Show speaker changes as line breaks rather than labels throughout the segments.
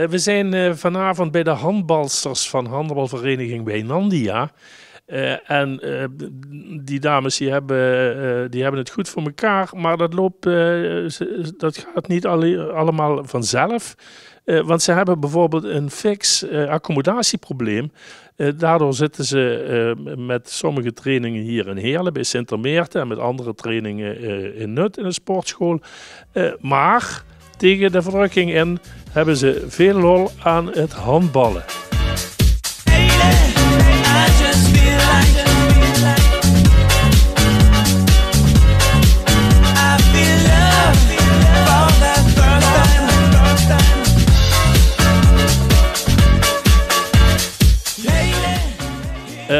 We zijn vanavond bij de handbalsters van handbalvereniging Wijnandia. Die dames die hebben het goed voor elkaar, maar dat gaat niet allemaal vanzelf. Want ze hebben bijvoorbeeld een fix accommodatieprobleem. Daardoor zitten ze met sommige trainingen hier in Heerlen bij Sint-Meerten en met andere trainingen in Nut in de sportschool. Maar tegen de verdrukking in hebben ze veel lol aan het handballen.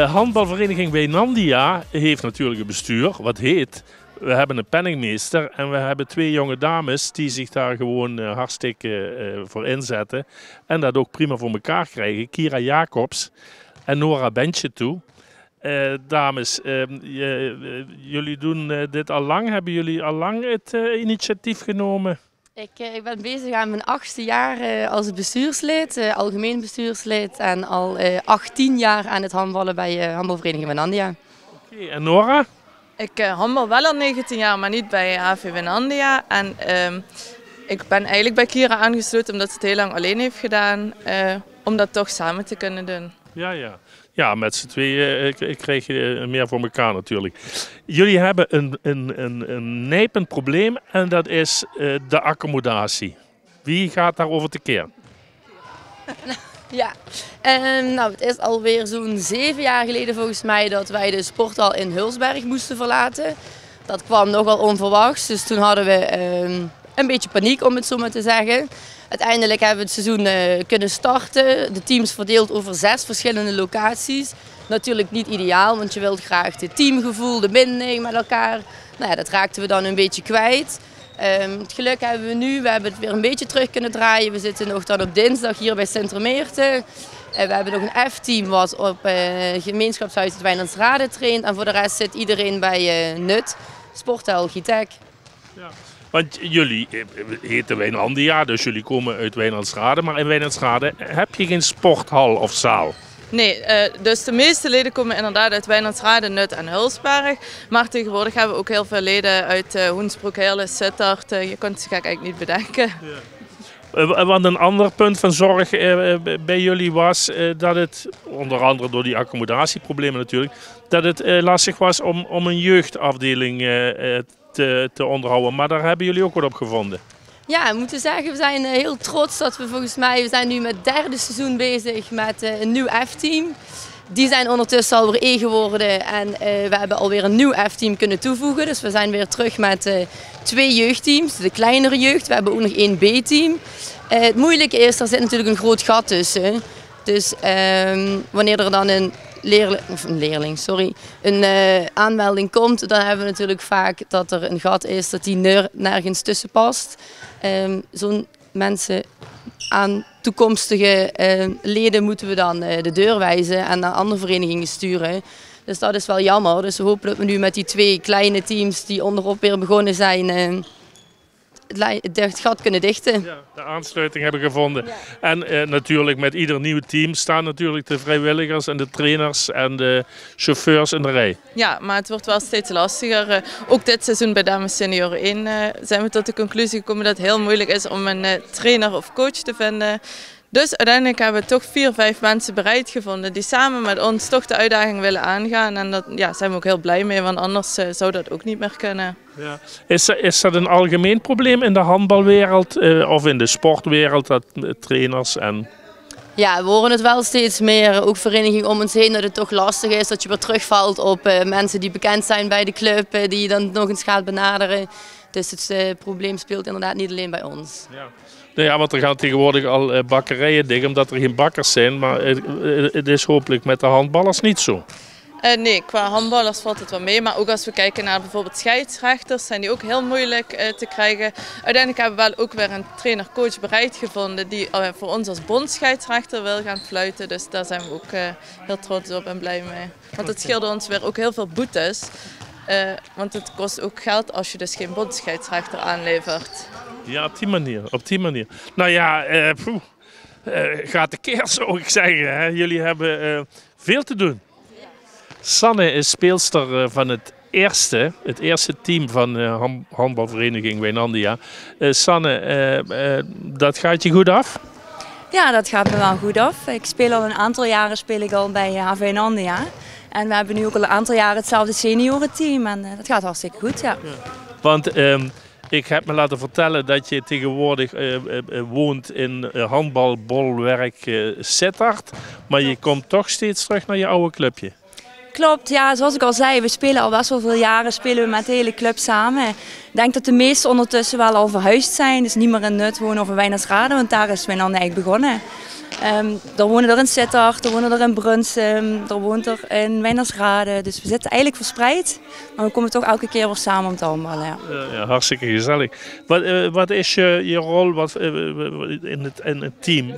Handbalvereniging Wijnandia heeft natuurlijk een bestuur, wat heet. We hebben een penningmeester en we hebben 2 jonge dames die zich daar gewoon hartstikke voor inzetten. En dat ook prima voor elkaar krijgen. Kira Jacobs en Nora Bentjetoe. Dames, jullie doen dit al lang. Hebben jullie al lang het initiatief genomen?
Ik ben bezig aan mijn 8e jaar als bestuurslid, algemeen bestuurslid en al 18 jaar aan het handballen bij handbalvereniging Wijnandia.
Oké, en Nora?
Ik handbal wel al 19 jaar, maar niet bij HV Wijnandia. En ik ben eigenlijk bij Kira aangesloten omdat ze het heel lang alleen heeft gedaan, om dat toch samen te kunnen doen.
Ja, met z'n tweeën krijg je meer voor elkaar natuurlijk. Jullie hebben een nijpend probleem en dat is de accommodatie. Wie gaat daarover tekeer?
Ja, het is alweer zo'n 7 jaar geleden volgens mij dat wij de sporthal in Hulsberg moesten verlaten. Dat kwam nogal onverwachts, dus toen hadden we een beetje paniek om het zo maar te zeggen. Uiteindelijk hebben we het seizoen kunnen starten. De teams verdeeld over 6 verschillende locaties. Natuurlijk niet ideaal, want je wilt graag het teamgevoel, de binding met elkaar. Nou ja, dat raakten we dan een beetje kwijt. Het geluk hebben we nu, we hebben het weer een beetje terug kunnen draaien. We zitten nog dan op dinsdag hier bij Sint-Meerten. We hebben nog een F-team wat op gemeenschapshuis het Wijnandsrade traint. En voor de rest zit iedereen bij Nut, Sporthal Gitek.
Ja. Want jullie heten Wijnandia, dus jullie komen uit Wijnandsrade. Maar in Wijnandsrade heb je geen sporthal of zaal?
Nee, dus de meeste leden komen inderdaad uit Wijnandsrade, Nut en Hulsberg. Maar tegenwoordig hebben we ook heel veel leden uit Hoensbroek, Heerlen, Sittard. Je kunt het zich eigenlijk niet bedenken.
Ja. Want een ander punt van zorg bij jullie was dat het, onder andere door die accommodatieproblemen natuurlijk, dat het lastig was om een jeugdafdeling te onderhouden. Maar daar hebben jullie ook wat op gevonden.
Ja, we moeten zeggen, we zijn heel trots dat we zijn nu met het 3e seizoen bezig met een nieuw F-team. Die zijn ondertussen alweer E geworden en we hebben alweer een nieuw F-team kunnen toevoegen. Dus we zijn weer terug met 2 jeugdteams, de kleinere jeugd. We hebben ook nog 1 B-team. Het moeilijke is, er zit natuurlijk een groot gat tussen. Dus wanneer er dan een aanmelding komt, dan hebben we natuurlijk vaak dat er een gat is dat die nergens tussen past. Zo'n mensen aan toekomstige leden moeten we dan de deur wijzen en naar andere verenigingen sturen. Dus dat is wel jammer. Dus we hopen dat we nu met die 2 kleine teams die onderop weer begonnen zijn, het gat kunnen dichten.
Ja, de aansluiting hebben gevonden. Ja. En natuurlijk met ieder nieuw team staan natuurlijk de vrijwilligers en de trainers en de chauffeurs in de rij.
Ja, maar het wordt wel steeds lastiger. Ook dit seizoen bij Dames Senior 1 zijn we tot de conclusie gekomen dat het heel moeilijk is om een trainer of coach te vinden. Dus uiteindelijk hebben we toch 4, 5 mensen bereid gevonden die samen met ons toch de uitdaging willen aangaan. En daar zijn we ook heel blij mee, want anders zou dat ook niet meer kunnen.
Ja. Is dat een algemeen probleem in de handbalwereld of in de sportwereld, dat trainers en...
Ja, we horen het wel steeds meer, ook verenigingen om ons heen, dat het toch lastig is dat je weer terugvalt op mensen die bekend zijn bij de club, die je dan nog eens gaat benaderen. Dus het probleem speelt inderdaad niet alleen bij ons.
Ja. Nou ja, want er gaan tegenwoordig al bakkerijen dicht omdat er geen bakkers zijn, maar het is hopelijk met de handballers niet zo.
Nee, qua handballers valt het wel mee, maar ook als we kijken naar bijvoorbeeld scheidsrechters, zijn die ook heel moeilijk te krijgen. Uiteindelijk hebben we wel ook weer een trainer-coach bereid gevonden die voor ons als bondscheidsrechter wil gaan fluiten. Dus daar zijn we ook heel trots op en blij mee. Want het scheelde ons weer ook heel veel boetes, want het kost ook geld als je dus geen bondscheidsrechter aanlevert.
Ja, op die manier. Nou ja, gaat tekeer, zou ik zeggen. Hè? Jullie hebben veel te doen. Sanne is speelster van het eerste team van handbalvereniging Wijnandia. Sanne, dat gaat je goed af?
Ja, dat gaat me wel goed af. Ik speel al een aantal jaren al bij HV Wijnandia. En we hebben nu ook al een aantal jaren hetzelfde seniorenteam. En dat gaat hartstikke goed, ja.
Want ik heb me laten vertellen dat je tegenwoordig woont in handbalbolwerk Sittard. Maar je komt toch steeds terug naar je oude clubje.
Klopt, ja, zoals ik al zei, we spelen al best wel veel jaren spelen we met de hele club samen. Ik denk dat de meesten ondertussen wel al verhuisd zijn. Dus niet meer in Nut wonen of in Wijnersrade, want daar is Wijnandia eigenlijk begonnen. Er wonen er in Sittard, er wonen er in Brunsum, er woont er in Wijnersrade. Dus we zitten eigenlijk verspreid, maar we komen toch elke keer weer samen om te handballen. Ja.
Ja, hartstikke gezellig. Wat is je rol in het team?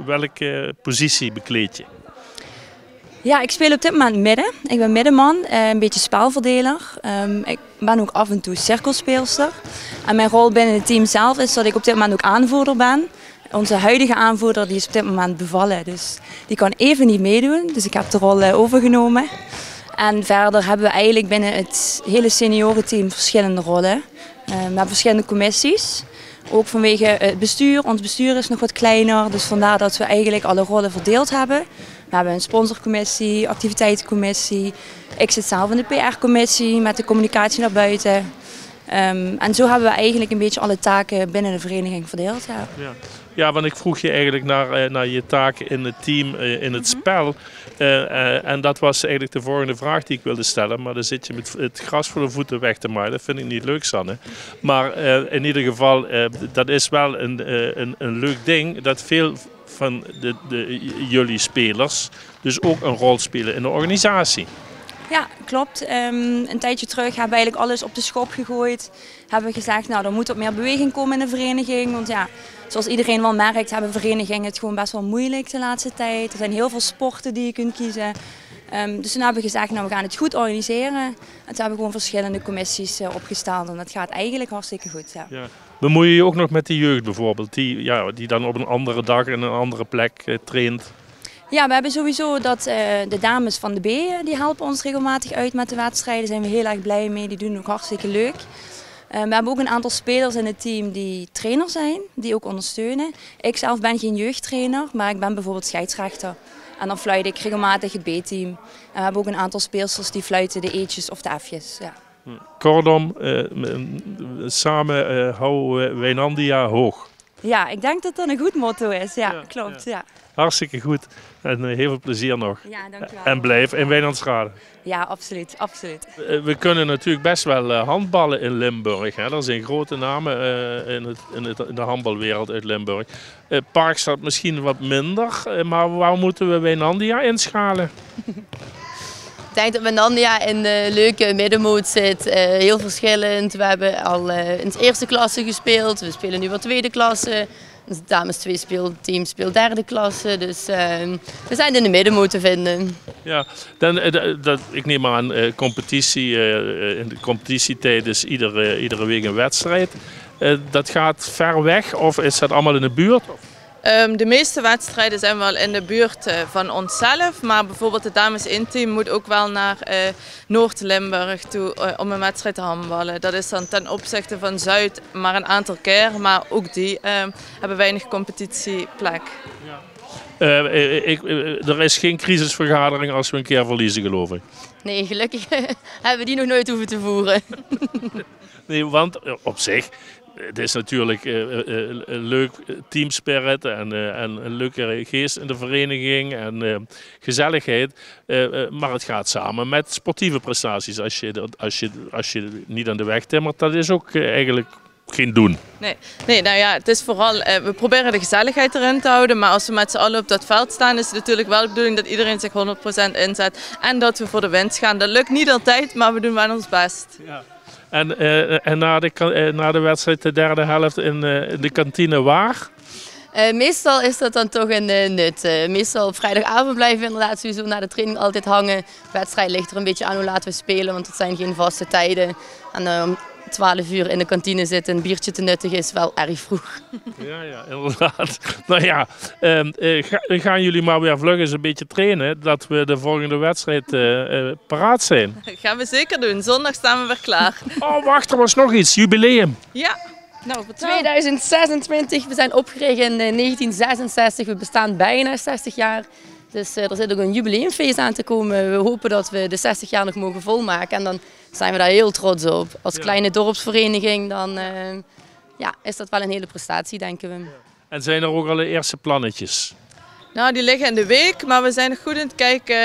Welke positie bekleed je?
Ja, ik speel op dit moment midden. Ik ben middenman, een beetje spelverdeler. Ik ben ook af en toe cirkelspeelster. En mijn rol binnen het team zelf is dat ik op dit moment ook aanvoerder ben. Onze huidige aanvoerder die is op dit moment bevallen, dus die kan even niet meedoen. Dus ik heb de rol overgenomen. En verder hebben we eigenlijk binnen het hele seniorenteam verschillende rollen. We hebben verschillende commissies. Ook vanwege het bestuur. Ons bestuur is nog wat kleiner, dus vandaar dat we eigenlijk alle rollen verdeeld hebben. We hebben een sponsorcommissie, activiteitencommissie. Ik zit zelf in de PR-commissie met de communicatie naar buiten. En zo hebben we eigenlijk een beetje alle taken binnen de vereniging verdeeld. Ja.
Ja, want ik vroeg je eigenlijk naar je taken in het team, in het spel. En dat was eigenlijk de volgende vraag die ik wilde stellen. Maar dan zit je met het gras voor de voeten weg te maaien. Dat vind ik niet leuk, Sanne. Maar in ieder geval, dat is wel een leuk ding. Dat veel van jullie spelers dus ook een rol spelen in de organisatie.
Ja, klopt. Een tijdje terug hebben we eigenlijk alles op de schop gegooid. Hebben we gezegd, nou, er moet wat meer beweging komen in de vereniging. Want ja, zoals iedereen wel merkt, hebben verenigingen het gewoon best wel moeilijk de laatste tijd. Er zijn heel veel sporten die je kunt kiezen. Dus toen hebben we gezegd, nou, we gaan het goed organiseren. En toen hebben we gewoon verschillende commissies opgesteld. En dat gaat eigenlijk hartstikke goed. Ja. Ja.
Bemoei je je ook nog met de jeugd bijvoorbeeld, die dan op een andere dag en een andere plek traint?
Ja, we hebben sowieso dat de dames van de B, die helpen ons regelmatig uit met de wedstrijden. Daar zijn we heel erg blij mee, die doen ook hartstikke leuk. We hebben ook een aantal spelers in het team die trainer zijn, die ook ondersteunen. Ik zelf ben geen jeugdtrainer, maar ik ben bijvoorbeeld scheidsrechter. En dan fluit ik regelmatig het B-team. En we hebben ook een aantal speelsters die fluiten de E'tjes of de F'jes. Ja.
Kortom, samen houden Wijnandia hoog.
Ja, ik denk dat dat een goed motto is. Ja, klopt. Ja.
Hartstikke goed en heel veel plezier nog.
Ja, dankjewel.
En blijf in Wijnandsrade.
Ja, absoluut. Absoluut.
We kunnen natuurlijk best wel handballen in Limburg. Hè. Er zijn grote namen in de handbalwereld uit Limburg. Parkstad misschien wat minder, maar waar moeten we Wijnandia inschalen?
Ik denk dat Wijnandia in de leuke middenmoot zit. Heel verschillend. We hebben al in de eerste klasse gespeeld. We spelen nu wat tweede klasse. Het dames 2 team speelt derde klasse. Dus we zijn in de middenmoot te vinden.
Ja, ik neem aan competitie. In de competitietijd is iedere week een wedstrijd. Dat gaat ver weg of is dat allemaal in de buurt?
De meeste wedstrijden zijn wel in de buurt van onszelf, maar bijvoorbeeld het dames 1-team moet ook wel naar Noord-Limburg toe om een wedstrijd te handballen. Dat is dan ten opzichte van Zuid maar een aantal keer, maar ook die hebben weinig competitieplek. Ja.
Er is geen crisisvergadering als we een keer verliezen, geloof ik.
Nee, gelukkig hebben we die nog nooit hoeven te voeren.
Nee, want op zich... Het is natuurlijk een leuk teamspirit en een leuke geest in de vereniging en gezelligheid. Maar het gaat samen met sportieve prestaties. Als je niet aan de weg timmert, dat is ook eigenlijk geen doen.
Nee, nou ja, het is vooral, we proberen de gezelligheid erin te houden. Maar als we met z'n allen op dat veld staan, is het natuurlijk wel de bedoeling dat iedereen zich 100% inzet. En dat we voor de winst gaan. Dat lukt niet altijd, maar we doen wel ons best. Ja.
En na de wedstrijd de derde helft in de kantine waar?
Meestal is dat dan toch een Nut. Meestal op vrijdagavond blijven we inderdaad sowieso na de training altijd hangen. De wedstrijd ligt er een beetje aan hoe laten we spelen, want het zijn geen vaste tijden. En 12 uur in de kantine zitten, een biertje te nuttigen is wel erg vroeg.
Ja, inderdaad. Nou ja, gaan jullie maar weer vlug eens een beetje trainen, dat we de volgende wedstrijd paraat zijn.
Dat gaan we zeker doen. Zondag staan we weer klaar.
Oh, wacht, er was nog iets. Jubileum.
Ja, nou vertel.
2026, we zijn opgericht in 1966, we bestaan bijna 60 jaar. Dus er zit ook een jubileumfeest aan te komen. We hopen dat we de 60 jaar nog mogen volmaken en dan zijn we daar heel trots op. Als kleine dorpsvereniging dan is dat wel een hele prestatie, denken we.
En zijn er ook al de eerste plannetjes?
Nou, die liggen in de week, maar we zijn nog goed aan het kijken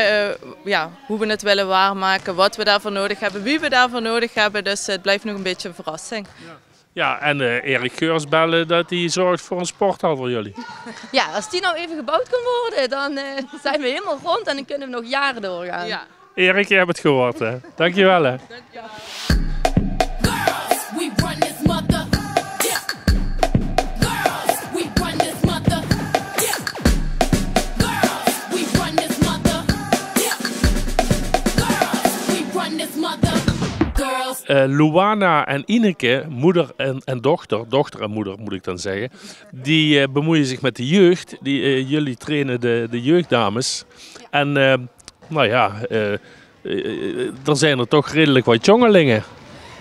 hoe we het willen waarmaken, wat we daarvoor nodig hebben, wie we daarvoor nodig hebben. Dus het blijft nog een beetje een verrassing.
Ja, en Erik Geurs bellen dat hij zorgt voor een sporthal voor jullie.
Ja, als die nou even gebouwd kan worden, dan zijn we helemaal rond en dan kunnen we nog jaren doorgaan.
Ja.
Erik, je hebt het gehoord, hè? Dankjewel, hè?
Dankjewel.
Luana en Ineke, moeder en dochter en moeder moet ik dan zeggen, die bemoeien zich met de jeugd. Jullie trainen de jeugddames. En er zijn er toch redelijk wat jongelingen.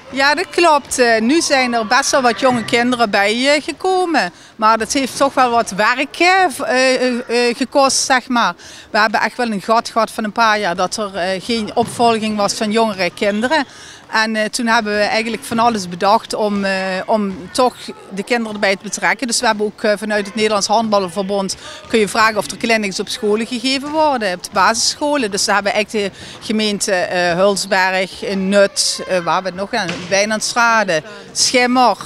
Ja, dat klopt. Nu zijn er best wel wat jonge kinderen bij gekomen. Maar dat heeft toch wel wat werk gekost, zeg maar. We hebben echt wel een gat gehad van een paar jaar dat er geen opvolging was van jongere kinderen. En toen hebben we eigenlijk van alles bedacht om toch de kinderen erbij te betrekken. Dus we hebben ook vanuit het Nederlands Handballenverbond kun je vragen of er clinics op scholen gegeven worden, op de basisscholen. Dus daar hebben eigenlijk de gemeente Hulsberg, Nut, waar hebben we het nog aan? Wijnandstrade, Schimmer.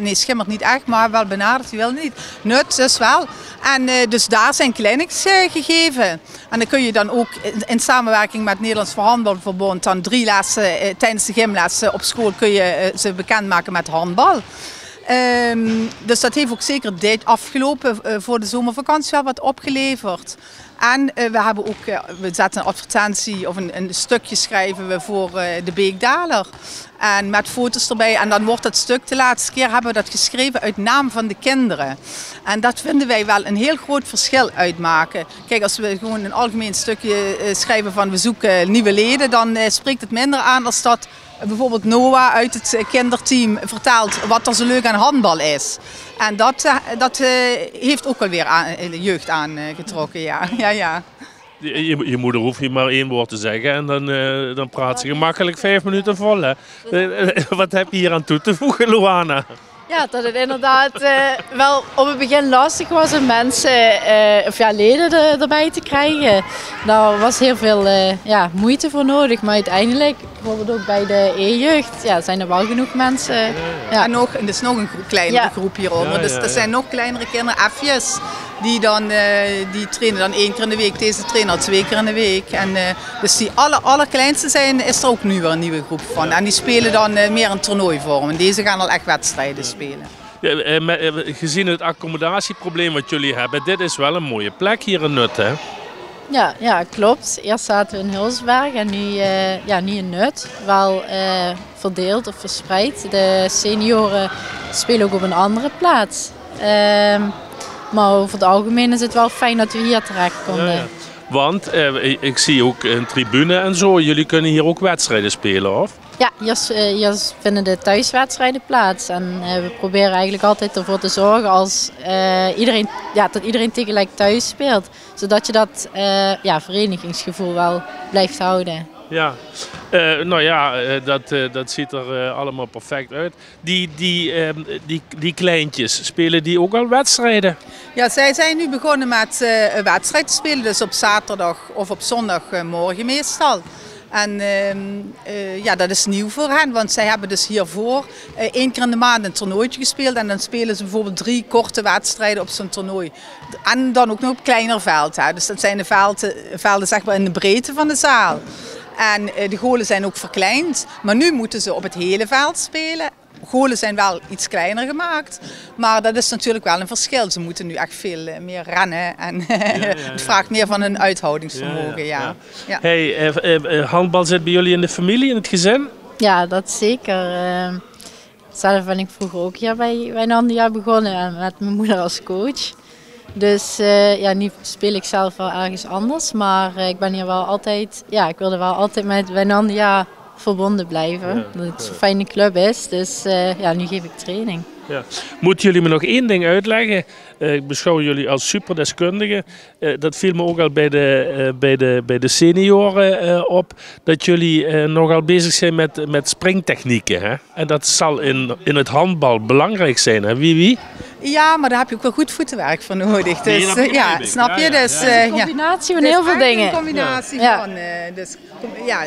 Nee, Schimmer niet echt, maar wel benaderd, die wil niet. Nut dus wel. En dus daar zijn clinics gegeven. En dan kun je dan ook in samenwerking met het Nederlands Handballenverbond dan 3 lessen tijdens de gymlessen op school kun je ze bekendmaken met handbal. Dus dat heeft ook zeker dit afgelopen voor de zomervakantie wel wat opgeleverd. En we zetten een advertentie of een stukje schrijven we voor de Beekdaler. En met foto's erbij. En dan wordt dat stuk, de laatste keer hebben we dat geschreven uit naam van de kinderen. En dat vinden wij wel een heel groot verschil uitmaken. Kijk, als we gewoon een algemeen stukje schrijven van we zoeken nieuwe leden, dan spreekt het minder aan als dat bijvoorbeeld Noah uit het kinderteam vertelt wat er zo leuk aan handbal is. En dat heeft ook alweer de jeugd aangetrokken, ja.
Je moeder hoeft je maar 1 woord te zeggen en dan praat ze gemakkelijk 5 minuten vol. Hè? Wat heb je hier aan toe te voegen, Luana?
Ja, dat het inderdaad wel op het begin lastig was om mensen, leden erbij te krijgen. Daar was heel veel moeite voor nodig, maar uiteindelijk, bijvoorbeeld ook bij de E-jeugd, zijn er wel genoeg mensen.
Ja. En er is nog een kleinere groep hieronder, dus er zijn nog kleinere kinderen, F'jes. Die trainen dan 1 keer in de week, deze trainen al 2 keer in de week. En, dus die allerkleinste is er ook nu weer een nieuwe groep van. En die spelen dan meer een toernooivorm. En deze gaan al echt wedstrijden spelen.
Ja, gezien het accommodatieprobleem wat jullie hebben, dit is wel een mooie plek hier in Nut, hè?
Ja, klopt. Eerst zaten we in Hulsberg en nu in Nut. Wel verdeeld of verspreid. De senioren spelen ook op een andere plaats. Maar over het algemeen is het wel fijn dat we hier terecht konden. Ja.
Want ik zie ook een tribune en zo. Jullie kunnen hier ook wedstrijden spelen, of?
Ja, hier vinden de thuiswedstrijden plaats. En we proberen eigenlijk altijd ervoor te zorgen dat iedereen tegelijk thuis speelt. Zodat je dat verenigingsgevoel wel blijft houden.
Ja, dat ziet er allemaal perfect uit. Die kleintjes, spelen die ook al wedstrijden?
Ja, zij zijn nu begonnen met een wedstrijd te spelen, dus op zaterdag of op zondagmorgen meestal. En dat is nieuw voor hen, want zij hebben dus hiervoor 1 keer in de maand een toernooitje gespeeld. En dan spelen ze bijvoorbeeld 3 korte wedstrijden op zo'n toernooi. En dan ook nog op kleiner veld. Hè. Dus dat zijn de velden zeg maar in de breedte van de zaal. En de golen zijn ook verkleind, maar nu moeten ze op het hele veld spelen. Golen zijn wel iets kleiner gemaakt, maar dat is natuurlijk wel een verschil. Ze moeten nu echt veel meer rennen en het vraagt meer van hun uithoudingsvermogen. Ja.
Hey, handbal zit bij jullie in de familie, in het gezin?
Ja, dat zeker. Zelf ben ik vroeger ook hier bij Wijnandia begonnen met mijn moeder als coach. Dus ja, nu speel ik zelf wel ergens anders, maar ik ben hier wel altijd, ja, ik wilde wel altijd met Wijnandia verbonden blijven. Ja, dat het zo'n fijne club is, dus ja, nu geef ik training.
Ja. Moeten jullie me nog één ding uitleggen? Ik beschouw jullie als superdeskundigen. Dat viel me ook al bij de senioren op. Dat jullie nogal bezig zijn met springtechnieken. Hè? En dat zal in het handbal belangrijk zijn. Hè? Wie?
Ja, maar daar heb je ook wel goed voetenwerk voor nodig. Dus, ja, snap je?
Ja, dus, een combinatie van heel veel dingen.
Een combinatie van dus, ja,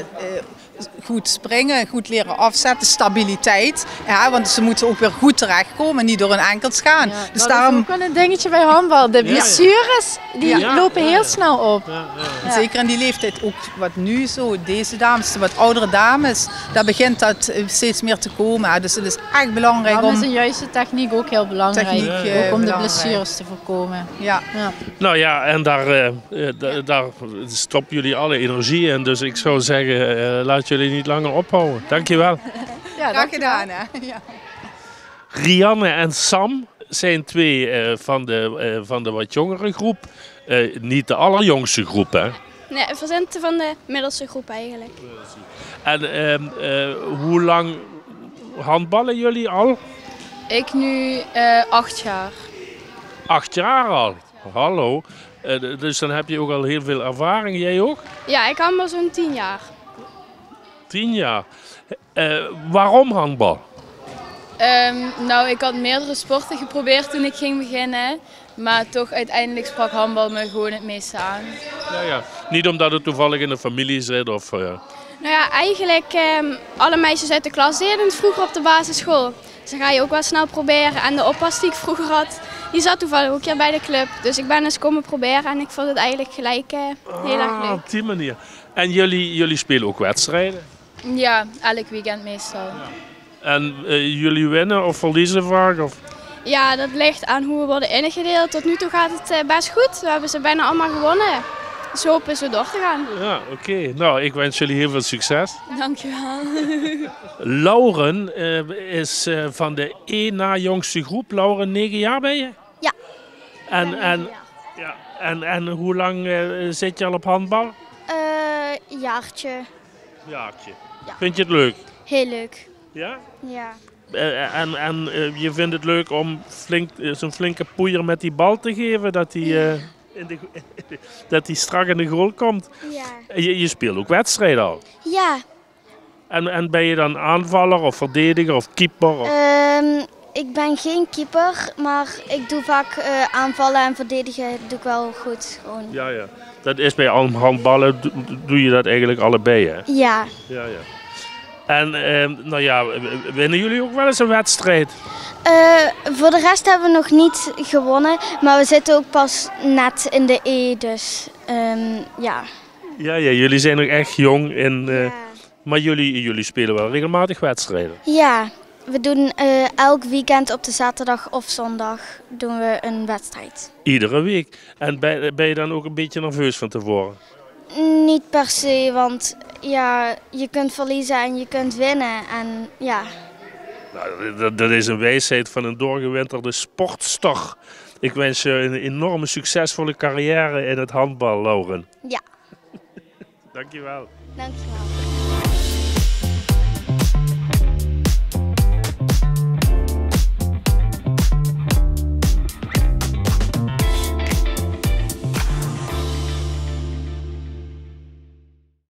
goed springen, goed leren afzetten, stabiliteit. Ja, want ze moeten ook weer goed terechtkomen, niet door hun enkels gaan.
Ja,
dus
daarom... is ook wel een dingetje bij handbal. De blessures, die lopen heel snel op.
Ja. Zeker in die leeftijd, ook wat nu zo, deze dames, de wat oudere dames, daar begint dat steeds meer te komen. Dus het is echt belangrijk om...
Dan is een juiste techniek ook heel belangrijk, ook om de blessures te voorkomen.
Ja.
Nou ja, en daar stoppen jullie alle energie in. Dus ik zou zeggen, laat jullie niet langer ophouden. Dankjewel.
Ja, graag gedaan. Hè? Ja.
Rianne en Sam zijn twee van de wat jongere groep. Niet de allerjongste groep, hè?
Nee, we zijn van de middelste groep eigenlijk.
En hoe lang handballen jullie al?
Ik nu 8 jaar.
8 jaar al? Hallo. Dus dan heb je ook al heel veel ervaring. Jij ook?
Ja, ik handbal zo'n 10 jaar.
10 jaar. Waarom handbal?
Nou, ik had meerdere sporten geprobeerd toen ik ging beginnen. Maar toch uiteindelijk sprak handbal me gewoon het meeste aan.
Ja. Niet omdat het toevallig in de familie zit of...
Nou ja, eigenlijk alle meisjes uit de klas deden het vroeger op de basisschool. Dus dan ga je ook wel snel proberen. En de oppas die ik vroeger had, die zat toevallig ook hier bij de club. Dus ik ben eens komen proberen en ik vond het eigenlijk gelijk heel erg leuk.
Op die manier. En jullie spelen ook wedstrijden?
Ja, elk weekend meestal. Ja.
En jullie winnen of verliezen vaak? Of?
Ja, dat ligt aan hoe we worden ingedeeld. Tot nu toe gaat het best goed. We hebben ze bijna allemaal gewonnen. Dus we hopen zo door te gaan.
Ja, oké. Nou, ik wens jullie heel veel succes.
Dankjewel.
Lauren is van de 1 na jongste groep. Lauren, 9 jaar ben je?
Ja.
En hoe lang zit je al op handbal?
Jaartje.
Jaartje.
Ja.
Vind je het leuk?
Heel leuk.
Ja?
Ja.
En je vindt het leuk om zo'n flinke poeier met die bal te geven, dat die strak in de goal komt?
Ja.
Je speelt ook wedstrijden al?
Ja.
En ben je dan aanvaller of verdediger of keeper? Of?
Ik ben geen keeper, maar ik doe vaak aanvallen en verdedigen doe ik wel goed. Gewoon.
Ja. Dat is bij handballen, doe je dat eigenlijk allebei, hè?
Ja.
Ja. En nou ja, winnen jullie ook wel eens een wedstrijd?
Voor de rest hebben we nog niet gewonnen, maar we zitten ook pas net in de E, dus ja. Ja,
jullie zijn nog echt jong, maar jullie spelen wel regelmatig wedstrijden?
Ja, we doen elk weekend op de zaterdag of zondag doen we een wedstrijd.
Iedere week? En ben je dan ook een beetje nerveus van tevoren?
Niet per se, want ja, je kunt verliezen en je kunt winnen. En, ja.
Nou, dat is een wijsheid van een doorgewinterde sportster. Ik wens je een enorme succesvolle carrière in het handbal, Lauren.
Ja.
Dankjewel.
Dankjewel.